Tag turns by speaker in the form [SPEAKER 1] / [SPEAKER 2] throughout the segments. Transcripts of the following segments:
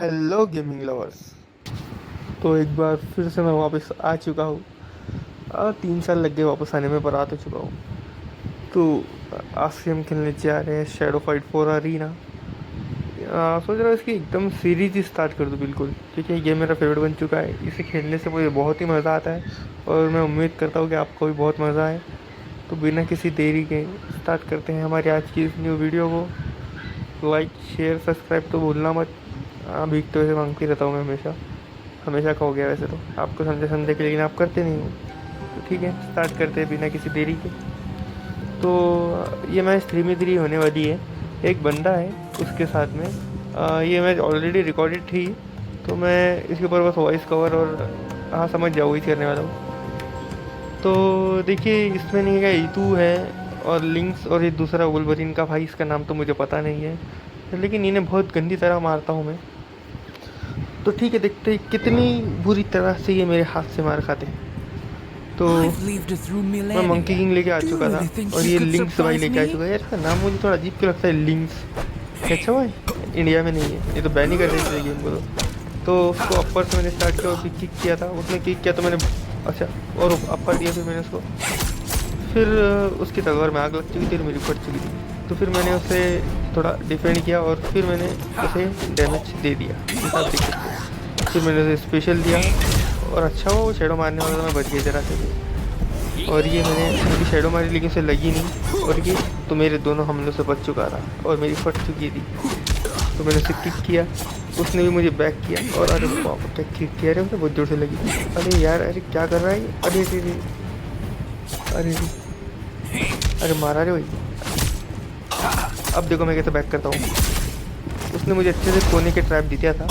[SPEAKER 1] Hello gaming lovers. तो एक बार फिर से मैं वापस आ चुका हूँ। 3 साल लग गए वापस आने में, पर आ तो चुका हूँ। तो आज से हम खेलने जा रहे हैं शैडो फाइट 4 अरीना। सोच रहा हूँ इसकी एकदम सीरीज ही स्टार्ट कर दूँ बिल्कुल, क्योंकि ये गेम मेरा फेवरेट बन चुका है। इसे खेलने से मुझे बहुत ही मज़ा आता है और मैं उम्मीद करता हूँ कि आपको भी बहुत मज़ा आए। तो बिना किसी देरी के स्टार्ट करते हैं हमारी आज की इस न्यू वीडियो को। लाइक शेयर सब्सक्राइब तो भूलना मत। भीगते हुए मांगती रहता हूँ मैं हमेशा। हमेशा का हो गया वैसे तो, आपको समझे समझे के, लेकिन आप करते नहीं हो। तो ठीक है, स्टार्ट करते हैं बिना किसी देरी के। तो ये मैच 3v3 होने वाली है। एक बंदा है उसके साथ में। ये मैच ऑलरेडी रिकॉर्डेड थी, तो मैं इसके ऊपर बस वॉइस कवर और हाँ समझ जाओ वही करने वाला हूँ। तो देखिए, इसमें नहीं है, ईतू है और लिंक्स, और ये दूसरा वुल्वरीन का भाई, इसका नाम तो मुझे पता नहीं है, लेकिन इन्हें बहुत गंदी तरह मारता हूँ मैं। तो ठीक है, देखते हैं कितनी बुरी तरह से ये मेरे हाथ से मार खाते हैं। तो मैं मंकी किंग लेके आ चुका था और ये लिंक्स भाई लेके आ चुका है। यार इसका नाम मुझे थोड़ा अजीब क्यों लगता है, लिंक्स। अच्छा भाई, इंडिया में नहीं है ये, तो बैन ही कर देते गेम को। तो उसको अपर से मैंने स्टार्ट किया और फिर किक किया था, उसने किक किया तो मैंने अच्छा और अपर दिया, फिर मैंने उसको, फिर उसकी तलवार में आग लग चुकी थी और मेरी फट चुकी थी। तो फिर मैंने उसे थोड़ा डिफेंड किया और फिर मैंने उसे डैमेज दे दिया, आप देख सकते हो। फिर मैंने उसे स्पेशल दिया और अच्छा वो शेडो मारने वाला था, मैं बच गई जरा से भी। और ये मैंने मेरी शेडो मारी लेकिन उसे लगी नहीं, और ये तो मेरे दोनों हमलों से बच चुका था और मेरी फट चुकी थी। तो मैंने उसे किक किया, उसने भी मुझे बैक किया और अरे बाप रे, क्या किक किया, अरे मुझे बहुत जोर से लगी। अरे यार, अरे क्या कर रहा है ये? अरे अरे अरे अरे अरे मारा रे भाई। अब देखो मैं कैसे बैक करता हूँ। उसने मुझे अच्छे से कोने के ट्रैप दिया था,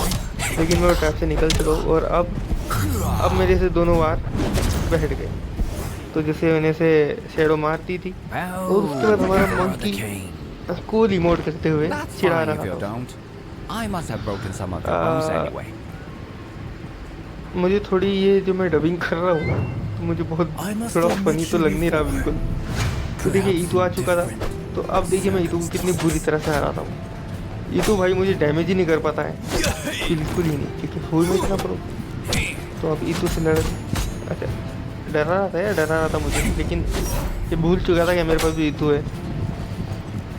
[SPEAKER 1] लेकिन मैं वो ट्रैप से निकल चुका हूँ और अब मेरे से दोनों वार बैठ गए। तो जैसे मैंने से शेडो मारती थी और उसके बाद हमारा मंकी को रिमोट करते हुए चिढ़ा रहा था। मुझे थोड़ी ये जो मैं डबिंग कर रहा हूँ, तो मुझे बहुत थोड़ा फनी तो लग नहीं रहा बिल्कुल। तो देखिए ईतू आ चुका था, तो अब देखिए मैं ईतू को कितनी बुरी तरह से हराता हूँ। ईतू भाई मुझे डैमेज ही नहीं कर पाता है, बिल्कुल ही नहीं, क्योंकि फुल में इतना प्रो। तो अब ईतू से लड़, अच्छा डरा रहा था यार, डरा रहा था मुझे, लेकिन ये भूल चुका था कि मेरे पास भी ईतू है।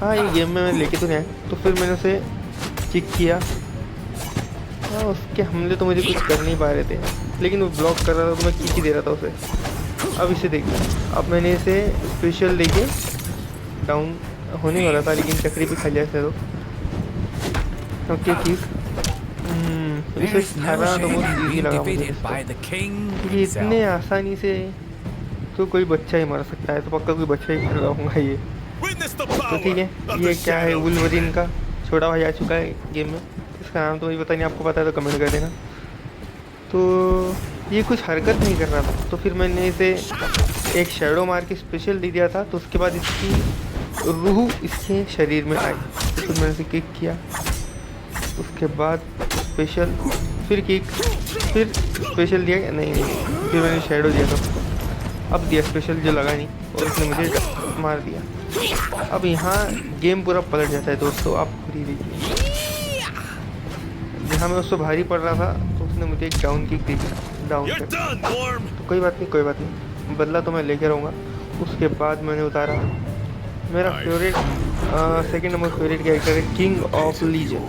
[SPEAKER 1] हाँ ये गेम में मैं लेके तो नहीं आया। तो फिर मैंने उसे किक किया। हाँ उसके हमले तो मुझे कुछ कर नहीं पा रहे थे, लेकिन वो ब्लॉक कर रहा था तो मैं किक ही दे रहा था उसे। अब इसे देखिए, अब मैंने इसे स्पेशल देके डाउन होने वाला था, लेकिन चक्री भी खा लिया इसे तो। ओके ठीक। इसे हराना तो बहुत ईजी लगा मुझे इसको, क्योंकि इतने आसानी से तो कोई बच्चा ही मर सकता है, तो पक्का कोई बच्चा ही कर रहा हूँगा ये। तो ठीक है, ये क्या है, वुल्वरीन का छोटा भाई आ चुका है गेम में। इसका नाम तो मुझे पता नहीं, आपको पता है तो कमेंट कर देना। तो ये कुछ हरकत नहीं कर रहा था, तो फिर मैंने इसे एक शेडो मार के स्पेशल दे दिया था। तो उसके बाद इसकी रूह इसके शरीर में आई, तो फिर मैंने इसे किक किया, उसके बाद स्पेशल, फिर किक, फिर स्पेशल दिया, नहीं फिर मैंने शेडो दिया था उसको, अब दिया स्पेशल जो लगा नहीं, और उसने मुझे मार दिया। अब यहाँ गेम पूरा पलट जाता है दोस्तों, आप खुद ही देखिए। जहाँ मैं उससे भारी पड़ रहा था तो उसने मुझे एक डाउन किक दी थी, डाउन कर। तो कोई बात नहीं, कोई बात नहीं, बदला तो मैं लेके रहूँगा। उसके बाद मैंने उतारा मेरा favourite, second number favourite character है किंग ऑफ लीजेंड।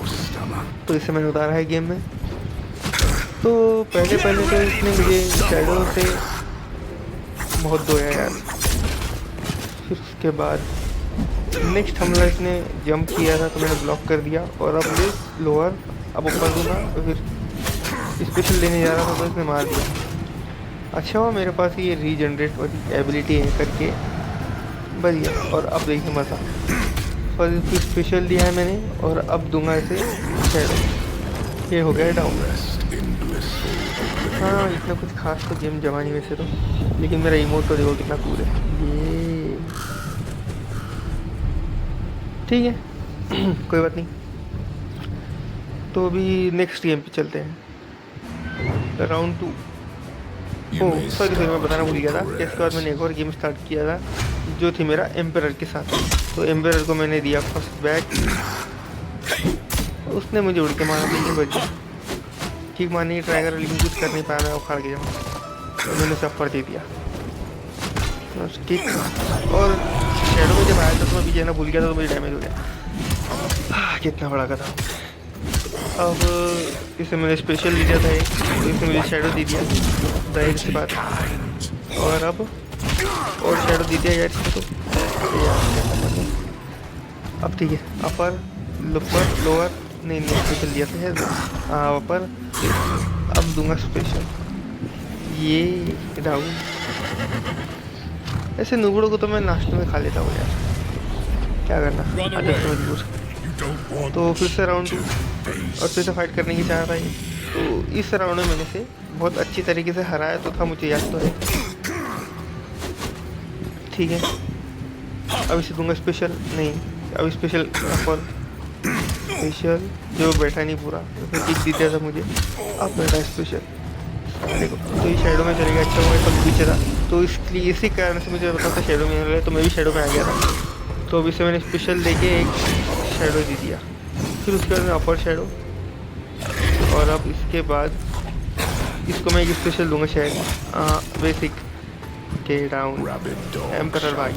[SPEAKER 1] तो इसे मैंने उतारा है गेम में। तो पहले पहले तो इसने मुझे शैडो से बहुत धोया यार। फिर उसके बाद नेक्स्ट हमला इसने जंप किया था, तो मैंने ब्लॉक कर दिया, और अब ये लोअर अब ऊपर दूंगा, तो फिर स्पेशल लेने जा रहा था तो इसने मार दिया। अच्छा हुआ मेरे पास ये रीजनरेट वाली एबिलिटी है करके, बढ़िया। और अब देखिए मज़ा, और इसको स्पेशल दिया है मैंने, और अब दूंगा इसे शेडो। ये हो गया डाउन। हाँ इतना कुछ खास तो गेम जमा नहीं वैसे तो, लेकिन मेरा इमोट तो देखो कितना कूल है ये। ठीक है कोई बात नहीं। तो अभी नेक्स्ट गेम पे चलते हैं, राउंड 2। ओह सॉरी सॉरी, मैं बताना भूल गया था कि इसके बाद मैंने एक और गेम स्टार्ट किया था, जो थी मेरा एम्पेरर के साथ। तो एम्पेरर को मैंने दिया फर्स्ट बैक, उसने मुझे उड़ के मारा, लेकिन बच गया। किक मारने की ट्राई करा लेकिन कुछ कर नहीं पाया, मैं उखाड़ गया। तो मैंने उसे अपर दे दिया किक। और शेडो में जब आया था तो मैं पीछे ना भूल गया था, तो मुझे डैमेज हो गया। कितना बड़ा कदम। अब इसे मैंने स्पेशल लिया था एक, तो इसे मुझे शेडो दे दिया जाहिर सी बात। और अब और शेडो दे दिया यार इसको, तो यार अब ठीक है। अपर लोअर लोअर नहीं स्पेशल दिया था हाँ अपर। अब दूंगा स्पेशल ये डाउन। ऐसे नुगड़ों को तो मैं नाश्ते में खा लेता हूँ यार, क्या करना आदत से मजबूर। तो फिर से राउंड 2 और फिर से फाइट करने की चाह रहा है। तो इस राउंड में मैंने से बहुत अच्छी तरीके से हराया तो था, मुझे याद तो है। ठीक है, अब इसे दूंगा स्पेशल नहीं, अब स्पेशल अपर स्पेशल जो बैठा नहीं पूरा, तो किक दी दिया था मुझे। अब बैठा स्पेशल देखो, तो ये शेडो में चलेगा। अच्छा हुआ सब पीछे था, तो इसलिए इसी कारण से मुझे पता था शेडो में रहा है, तो मैं भी शेडो में आ गया था। तो अब इसे मैंने स्पेशल लेके एक शेडो दे दिया। फिर उसके बाद में अपर शेडो, और अब इसके बाद इसको मैं एक स्पेशल दूंगा शायद बेसिक के डाउन एम्परर भाई।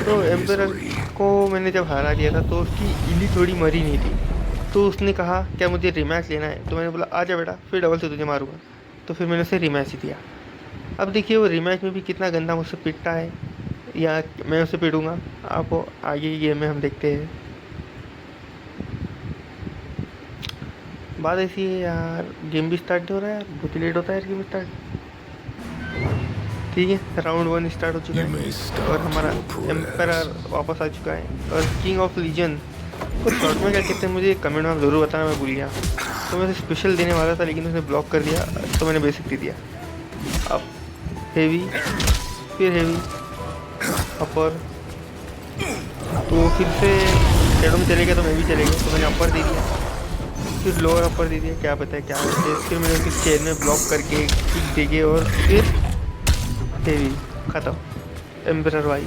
[SPEAKER 1] तो एम्परर को मैंने जब हरा दिया था तो उसकी इली थोड़ी मरी नहीं थी, तो उसने कहा क्या मुझे रिमैच लेना है, तो मैंने बोला आजा बेटा फिर डबल से तुझे मारूंगा। तो फिर मैंने उसे रिमैच ही दिया। अब देखिए वो रिमैच में भी कितना गंदा मुझसे पिटता है, या मैं उसे पिटूंगा, आपको आगे की गेम में हम देखते हैं। बात ऐसी है यार, गेम भी स्टार्ट नहीं हो रहा है यार, बहुत ही लेट होता है यार गेम स्टार्ट। ठीक है, राउंड 1 स्टार्ट हो चुका है और हमारा एम्परर वापस आ चुका है। और किंग ऑफ लीजन को शॉर्ट में क्या कहते हैं मुझे कमेंट में आप ज़रूर बताना, मैं भूल गया। तो मैं स्पेशल देने वाला था लेकिन उसने ब्लॉक कर दिया, तो मैंने बेसिक दे दिया। अब हेवी, फिर हेवी अपर, तो फिर से शेडो में चले गया तो मैं भी चले गया, तो मैंने अपर दे दिया। फिर लोअर अपर दे दिया, क्या पता है क्या होता है। फिर मैंने उसके चेन में ब्लॉक करके किक दे के और फिर हेवी ख़त्म। एम्परर भाई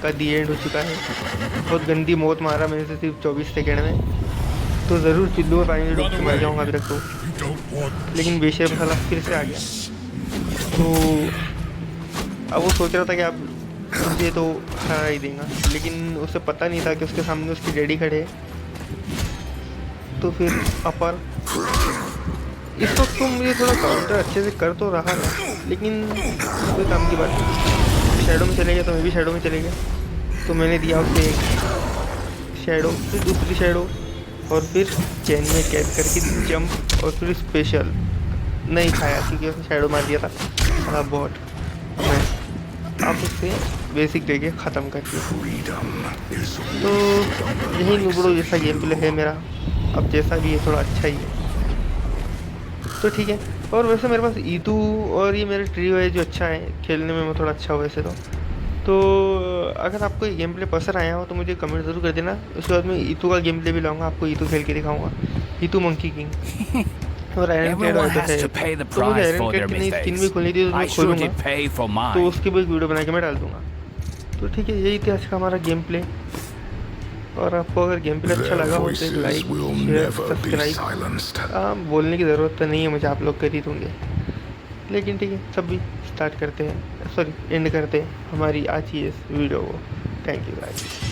[SPEAKER 1] का दी एंड हो चुका है। बहुत गंदी मौत मारा मैंने से सिर्फ 24 सेकेंड में, तो ज़रूर चुल्लू और पानी में डूब के मर जाऊँगा अभी तक तो। लेकिन बेशर्म साला फिर से आ गया। तो अब वो सोच रहा था कि आप मुझे तो हरा ही देगा, लेकिन उसे पता नहीं था कि उसके सामने उसकी डैडी खड़े है। तो फिर अपर इस वक्त तो मुझे थोड़ा काउंटर अच्छे से कर तो रहा था, लेकिन कोई काम की बात नहीं। शेडो में चले गया तो मैं भी शेडो में चले गया, तो मैंने दिया उसे एक शेडो, फिर दूसरी शेडो, और फिर चैन में कैद करके जंप, और फिर स्पेशल नहीं खाया क्योंकि उसने शेडो मार दिया था साला बॉट। मैं आप उससे बेसिक देके ख़त्म कर दिया। तो यही नुबड़ो जैसा गेम प्ले है मेरा, अब जैसा भी है थोड़ा अच्छा ही है, तो ठीक है। और वैसे मेरे पास ईतू और ये मेरे ट्रियो है जो अच्छा है खेलने में, मैं थोड़ा अच्छा हूँ वैसे तो अगर आपको ये गेम प्ले पसंद आया हो तो मुझे कमेंट ज़रूर कर देना। उसके बाद मैं ईतू का गेम प्ले भी लाऊंगा, आपको ईतू खेल के दिखाऊंगा, ईतू मंकी किंग। और आयरन क्लेड है, तो मुझे आयरन क्लेड की नई स्किन भी खोलनी थी, तो मैं खोलूँगा, तो उसकी भी एक वीडियो बना के मैं डाल दूँगा। तो ठीक है, यही था आज का हमारा गेम प्ले। और आपको अगर गेम प्ले अच्छा लगा हो तो एक लाइक शेयर सब्सक्राइब, बोलने की ज़रूरत तो नहीं है मुझे, आप लोग कर ही दूँगे। लेकिन ठीक है, सब भी स्टार्ट करते हैं, सॉरी एंड करते हैं हमारी आज की इस वीडियो को। Thank you guys.